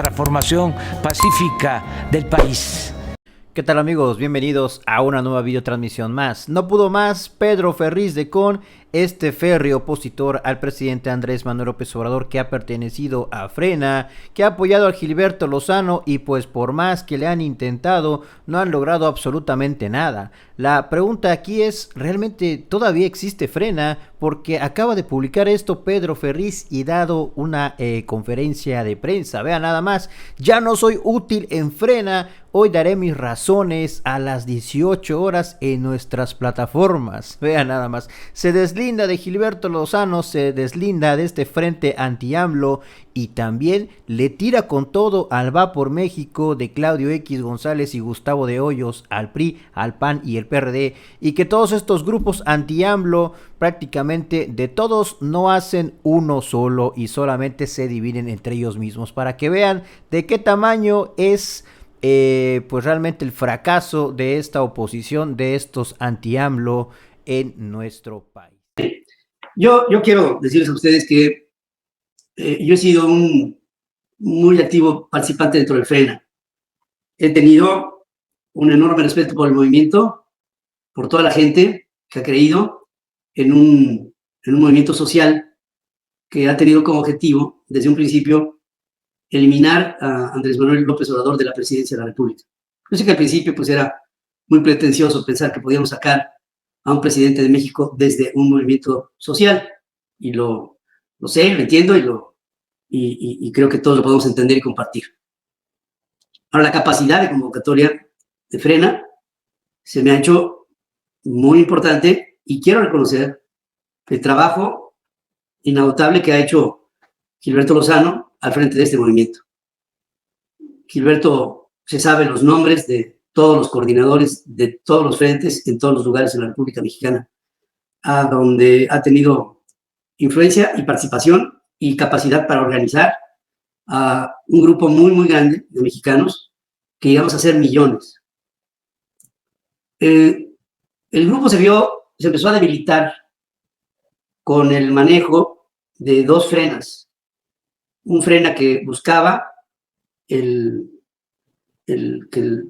transformación pacífica del país. ¿Qué tal, amigos? Bienvenidos a una nueva videotransmisión más. No pudo más Pedro Ferriz de Con, este férreo opositor al presidente Andrés Manuel López Obrador, que ha pertenecido a Frena, que ha apoyado a Gilberto Lozano y pues por más que le han intentado, no han logrado absolutamente nada. La pregunta aquí es, ¿realmente todavía existe Frena? Porque acaba de publicar esto Pedro Ferriz y dado una conferencia de prensa. Vean nada más, ya no soy útil en Frena, hoy daré mis razones a las 18 horas en nuestras plataformas. Vean nada más, se deslinda de Gilberto Lozano, se deslinda de este frente anti-AMLO y también le tira con todo al Va por México de Claudio X González y Gustavo de Hoyos, al PRI, al PAN y el PRD, y que todos estos grupos anti-AMLO prácticamente de todos no hacen uno solo y solamente se dividen entre ellos mismos, para que vean de qué tamaño es pues realmente el fracaso de esta oposición, de estos anti-AMLO en nuestro país. Yo quiero decirles a ustedes que yo he sido un muy activo participante dentro del Frena. He tenido un enorme respeto por el movimiento, por toda la gente que ha creído en un movimiento social que ha tenido como objetivo, desde un principio, eliminar a Andrés Manuel López Obrador de la presidencia de la República. Yo sé que al principio pues, era muy pretencioso pensar que podíamos sacar a un presidente de México desde un movimiento social, y lo sé, lo entiendo y creo que todos lo podemos entender y compartir. Ahora, la capacidad de convocatoria de Frena se me ha hecho muy importante y quiero reconocer el trabajo inagotable que ha hecho Gilberto Lozano al frente de este movimiento. Gilberto se sabe los nombres de todos los coordinadores de todos los frentes en todos los lugares en la República Mexicana, a donde ha tenido influencia y participación y capacidad para organizar a un grupo muy, muy grande de mexicanos que llegamos a ser millones. El grupo se empezó a debilitar con el manejo de dos frenas. Un frena que buscaba que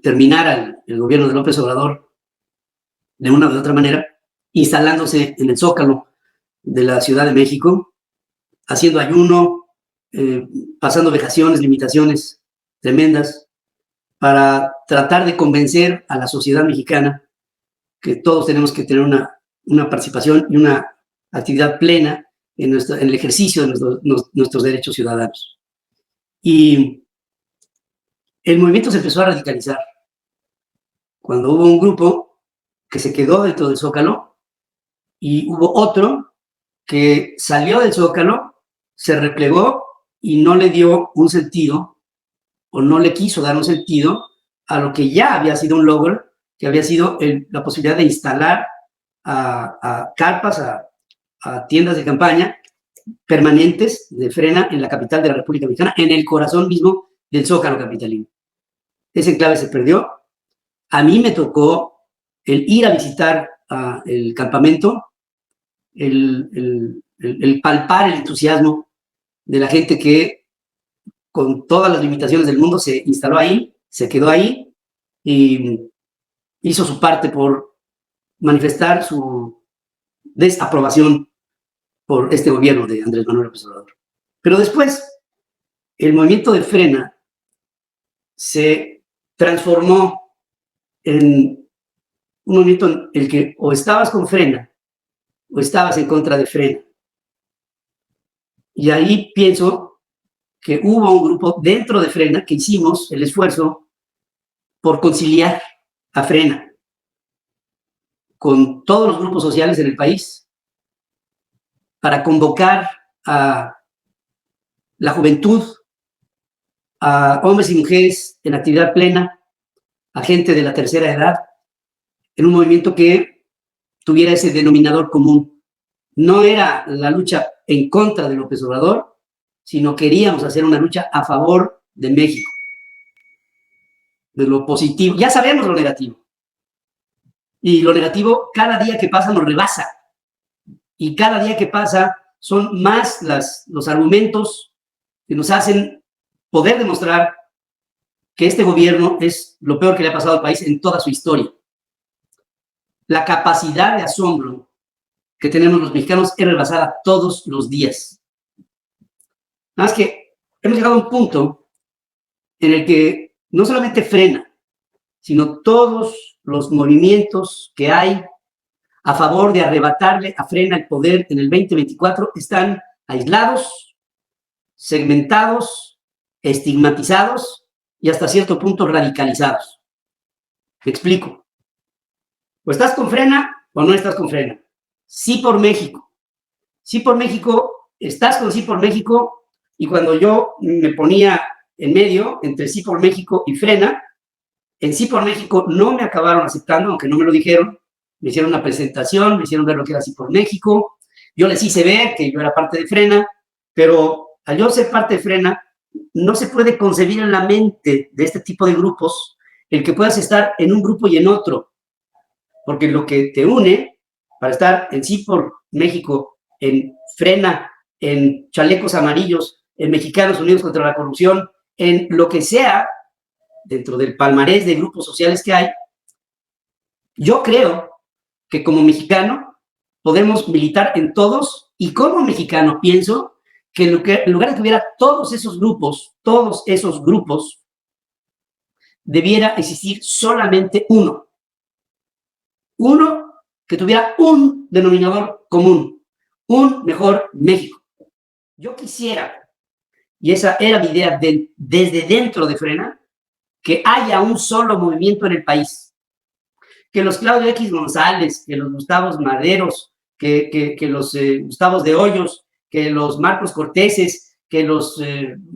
terminara el gobierno de López Obrador de una u otra manera, instalándose en el Zócalo de la Ciudad de México, haciendo ayuno, pasando vejaciones, limitaciones tremendas, para tratar de convencer a la sociedad mexicana que todos tenemos que tener una participación y una actividad plena en el ejercicio de nuestros derechos ciudadanos. Y el movimiento se empezó a radicalizar cuando hubo un grupo que se quedó dentro del Zócalo y hubo otro que salió del Zócalo, se replegó y no le dio un sentido, o no le quiso dar un sentido a lo que ya había sido un logro, que había sido la posibilidad de instalar a carpas, a tiendas de campaña permanentes de Frena en la capital de la República Mexicana, en el corazón mismo del Zócalo capitalino. Ese enclave se perdió. A mí me tocó el ir a visitar el campamento, el palpar el entusiasmo de la gente que, con todas las limitaciones del mundo, se instaló ahí, se quedó ahí y hizo su parte por manifestar su desaprobación por este gobierno de Andrés Manuel López Obrador. Pero después, el movimiento de Frena se transformó en un movimiento en el que o estabas con Frena o estabas en contra de Frena. Y ahí pienso que hubo un grupo dentro de Frena que hicimos el esfuerzo por conciliar a Frena con todos los grupos sociales en el país, para convocar a la juventud, a hombres y mujeres en actividad plena, a gente de la tercera edad, en un movimiento que tuviera ese denominador común. No era la lucha en contra de López Obrador, sino queríamos hacer una lucha a favor de México, de lo positivo. Ya sabemos lo negativo, y lo negativo cada día que pasa nos rebasa, y cada día que pasa son más los argumentos que nos hacen poder demostrar que este gobierno es lo peor que le ha pasado al país en toda su historia. La capacidad de asombro que tenemos los mexicanos es rebasada todos los días. Nada más que hemos llegado a un punto en el que no solamente frena, sino todos los movimientos que hay a favor de arrebatarle a Frena el poder en el 2024 están aislados, segmentados, estigmatizados y hasta cierto punto radicalizados. Me explico. O estás con Frena o no estás con Frena. Sí por México. Sí por México, estás con Sí por México, y cuando yo me ponía en medio entre Sí por México y Frena, en Sí por México no me acabaron aceptando, aunque no me lo dijeron. Me hicieron una presentación, me hicieron ver lo que era Sí por México. Yo les hice ver que yo era parte de Frena, pero al yo ser parte de Frena, no se puede concebir en la mente de este tipo de grupos el que puedas estar en un grupo y en otro, porque lo que te une para estar en Sí por México, en Frena, en Chalecos Amarillos, en Mexicanos Unidos contra la Corrupción, en lo que sea dentro del palmarés de grupos sociales que hay, yo creo que como mexicano podemos militar en todos, y como mexicano pienso que en lugar de que hubiera todos esos grupos, debiera existir solamente uno que tuviera un denominador común, un mejor México. Yo quisiera, y esa era mi idea desde dentro de Frena, que haya un solo movimiento en el país, que los Claudio X González, que los Gustavos Maderos, que los Gustavos de Hoyos, que los Marcos Corteses, que los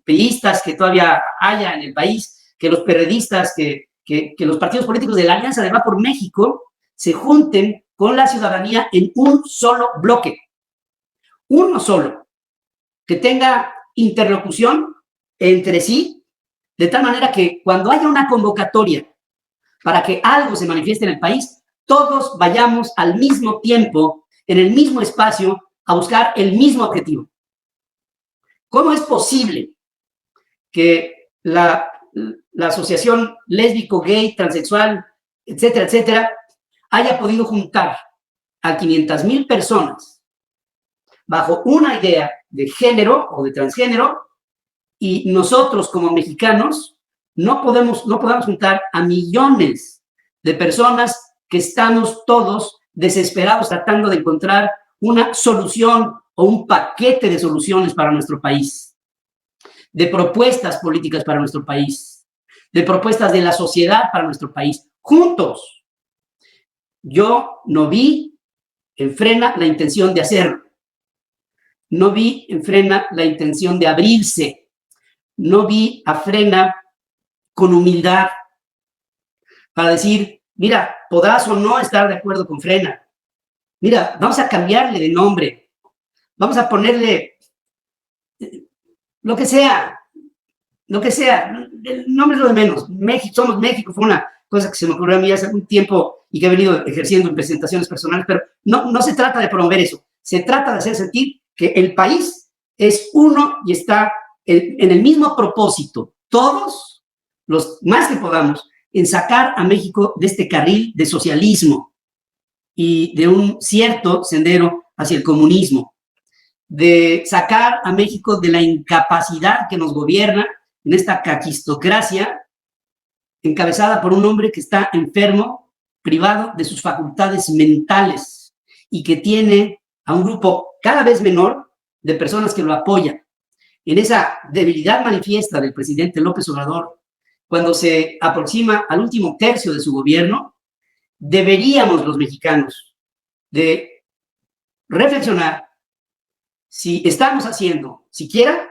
priistas que todavía haya en el país, que los perredistas, que los partidos políticos de la Alianza de Va por México se junten con la ciudadanía en un solo bloque, uno solo, que tenga interlocución entre sí, de tal manera que cuando haya una convocatoria para que algo se manifieste en el país, todos vayamos al mismo tiempo, en el mismo espacio, a buscar el mismo objetivo. ¿Cómo es posible que la asociación lésbico, gay, transexual, etcétera, etcétera, haya podido juntar a 500,000 personas bajo una idea de género o de transgénero, y nosotros como mexicanos no podamos juntar a millones de personas que estamos todos desesperados tratando de encontrar una solución o un paquete de soluciones para nuestro país, de propuestas políticas para nuestro país, de propuestas de la sociedad para nuestro país, juntos? Yo no vi en Frena la intención de hacerlo. No vi en Frena la intención de abrirse. No vi a Frena con humildad para decir, mira, podrás o no estar de acuerdo con Frena. Mira, vamos a cambiarle de nombre. Vamos a ponerle lo que sea. El nombre es lo de menos. México, somos México, fue una cosa que se me ocurrió a mí hace un tiempo y que he venido ejerciendo en presentaciones personales, pero no se trata de promover eso. Se trata de hacer sentir que el país es uno y está en el mismo propósito, todos los más que podamos, en sacar a México de este carril de socialismo y de un cierto sendero hacia el comunismo, de sacar a México de la incapacidad que nos gobierna en esta caquistocracia encabezada por un hombre que está enfermo, privado de sus facultades mentales y que tiene a un grupo cada vez menor de personas que lo apoyan. En esa debilidad manifiesta del presidente López Obrador, cuando se aproxima al último tercio de su gobierno, deberíamos los mexicanos de reflexionar si estamos haciendo siquiera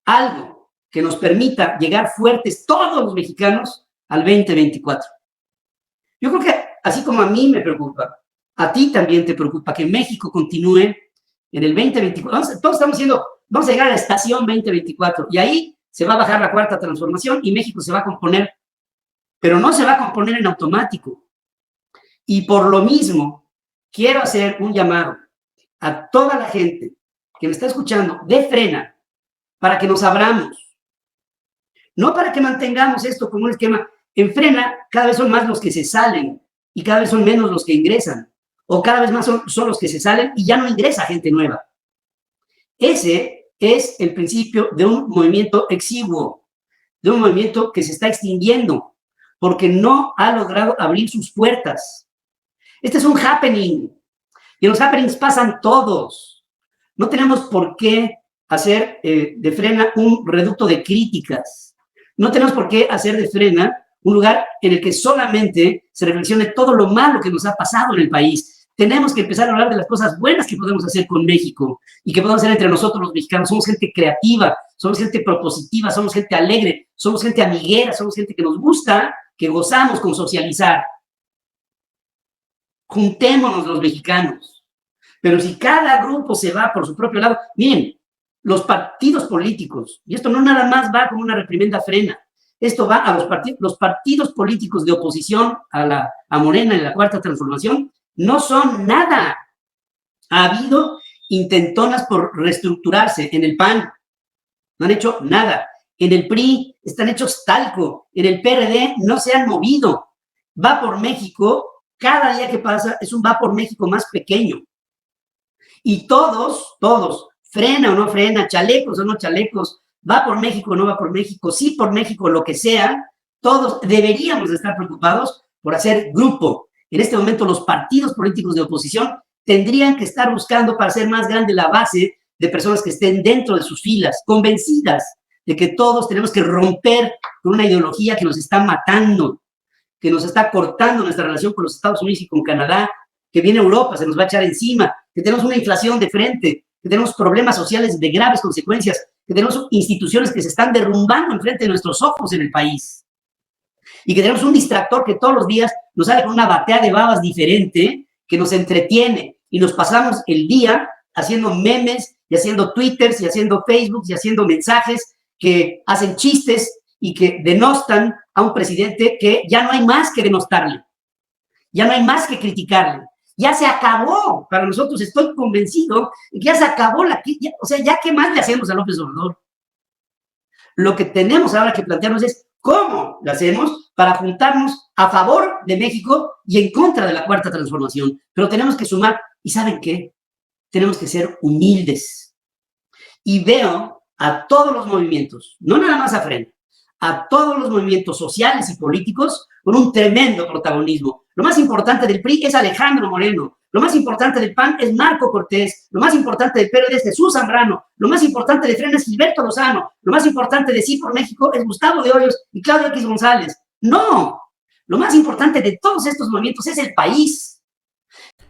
algo que nos permita llegar fuertes todos los mexicanos al 2024. Yo creo que así como a mí me preocupa, a ti también te preocupa que México continúe en el 2024. Todos estamos diciendo, vamos a llegar a la estación 2024 y ahí se va a bajar la cuarta transformación y México se va a componer, pero no se va a componer en automático. Y por lo mismo, quiero hacer un llamado a toda la gente que me está escuchando de Frena para que nos abramos, no para que mantengamos esto como un esquema. En Frena cada vez son más los que se salen y cada vez son menos los que ingresan, o cada vez más son los que se salen y ya no ingresa gente nueva. Ese es el principio de un movimiento exiguo, de un movimiento que se está extinguiendo porque no ha logrado abrir sus puertas. Este es un happening y en los happenings pasan todos. No tenemos por qué hacer de Frena un reducto de críticas. No tenemos por qué hacer de Frena un lugar en el que solamente se reflexione todo lo malo que nos ha pasado en el país. Tenemos que empezar a hablar de las cosas buenas que podemos hacer con México y que podemos hacer entre nosotros los mexicanos. Somos gente creativa, somos gente propositiva, somos gente alegre, somos gente amiguera, somos gente que nos gusta, que gozamos con socializar. Juntémonos los mexicanos. Pero si cada grupo se va por su propio lado, miren, los partidos políticos, y esto no nada más va como una reprimenda Frena, esto va a los partidos políticos de oposición a Morena en la Cuarta Transformación, no son nada. Ha habido intentonas por reestructurarse en el PAN, no han hecho nada. En el PRI están hechos talco, en el PRD no se han movido. Va por México, cada día que pasa es un va por México más pequeño. Y todos, Frena o no Frena, chalecos o no chalecos, va por México o no va por México, sí por México, lo que sea, todos deberíamos estar preocupados por hacer grupo. En este momento los partidos políticos de oposición tendrían que estar buscando para hacer más grande la base de personas que estén dentro de sus filas, convencidas de que todos tenemos que romper con una ideología que nos está matando, que nos está cortando nuestra relación con los Estados Unidos y con Canadá, que viene Europa, se nos va a echar encima, que tenemos una inflación de frente, que tenemos problemas sociales de graves consecuencias, que tenemos instituciones que se están derrumbando enfrente de nuestros ojos en el país, y que tenemos un distractor que todos los días nos sale con una batea de babas diferente, que nos entretiene, y nos pasamos el día haciendo memes, y haciendo twitters, y haciendo facebooks, y haciendo mensajes que hacen chistes y que denostan a un presidente que ya no hay más que denostarle, ya no hay más que criticarle. Ya se acabó, para nosotros estoy convencido que ya se acabó ya qué más le hacemos a López Obrador. Lo que tenemos ahora que plantearnos es cómo lo hacemos para juntarnos a favor de México y en contra de la Cuarta Transformación. Pero tenemos que sumar, ¿y saben qué? Tenemos que ser humildes. Y veo a todos los movimientos, no nada más a Frena, a todos los movimientos sociales y políticos con un tremendo protagonismo. Lo más importante del PRI es Alejandro Moreno, lo más importante del PAN es Marco Cortés, lo más importante del PRD es Jesús Zambrano, lo más importante de Frena es Gilberto Lozano, lo más importante de Sí por México es Gustavo de Hoyos y Claudio X González. No, lo más importante de todos estos movimientos es el país.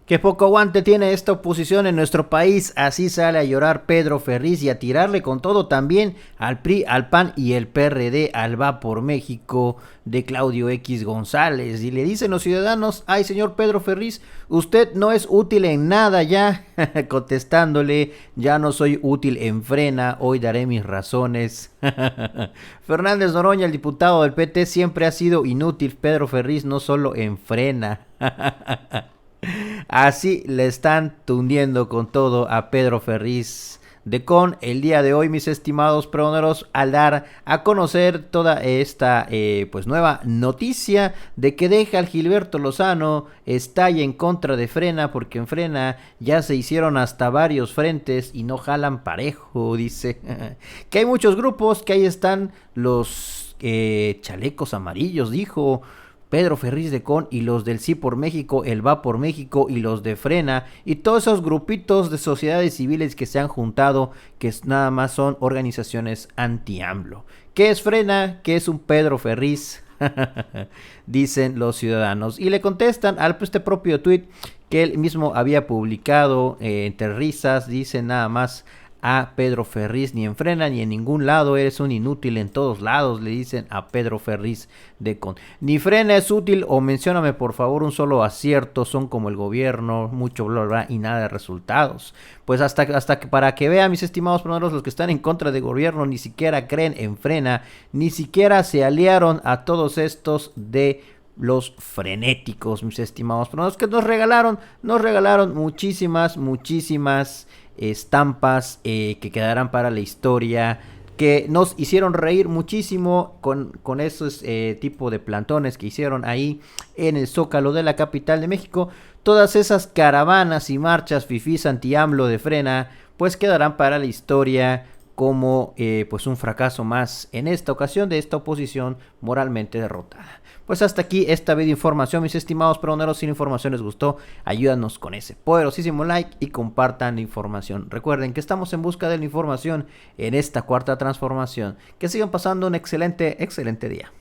Qué poco aguante tiene esta oposición en nuestro país, así sale a llorar Pedro Ferriz y a tirarle con todo también al PRI, al PAN y el PRD al Va por México de Claudio X González. Y le dicen los ciudadanos, ay señor Pedro Ferriz, usted no es útil en nada ya, contestándole, ya no soy útil en Frena, hoy daré mis razones. Fernández Noroña, el diputado del PT, siempre ha sido inútil, Pedro Ferriz no solo en Frena. Así le están tundiendo con todo a Pedro Ferriz de Con el día de hoy, mis estimados pregoneros, al dar a conocer toda esta pues nueva noticia de que deja al Gilberto Lozano, estalla en contra de Frena, porque en Frena ya se hicieron hasta varios frentes y no jalan parejo, dice que hay muchos grupos, que ahí están los chalecos amarillos, dijo Pedro Ferriz de Con, y los del Sí por México, el Va por México y los de Frena y todos esos grupitos de sociedades civiles que se han juntado, que nada más son organizaciones anti-AMLO. ¿Qué es Frena? ¿Qué es un Pedro Ferriz? Dicen los ciudadanos y le contestan al este propio tweet que él mismo había publicado entre risas. Dice nada más a Pedro Ferriz, ni en Frena ni en ningún lado, eres un inútil en todos lados, le dicen a Pedro Ferriz de Con. Ni Frena es útil, o mencióname por favor un solo acierto, son como el gobierno, mucho bla bla y nada de resultados. Pues hasta que para que vean, mis estimados primeros, los que están en contra del gobierno ni siquiera creen en Frena, ni siquiera se aliaron a todos estos de los frenéticos, mis estimados primeros, que nos regalaron muchísimas estampas que quedarán para la historia, que nos hicieron reír muchísimo con esos tipo de plantones que hicieron ahí en el Zócalo de la capital de México. Todas esas caravanas y marchas fifís anti-AMLO de Frena pues quedarán para la historia como pues un fracaso más en esta ocasión de esta oposición moralmente derrotada. Pues hasta aquí esta video información, mis estimados pregoneros. Si la información les gustó, ayúdanos con ese poderosísimo like y compartan la información. Recuerden que estamos en busca de la información en esta cuarta transformación. Que sigan pasando un excelente día.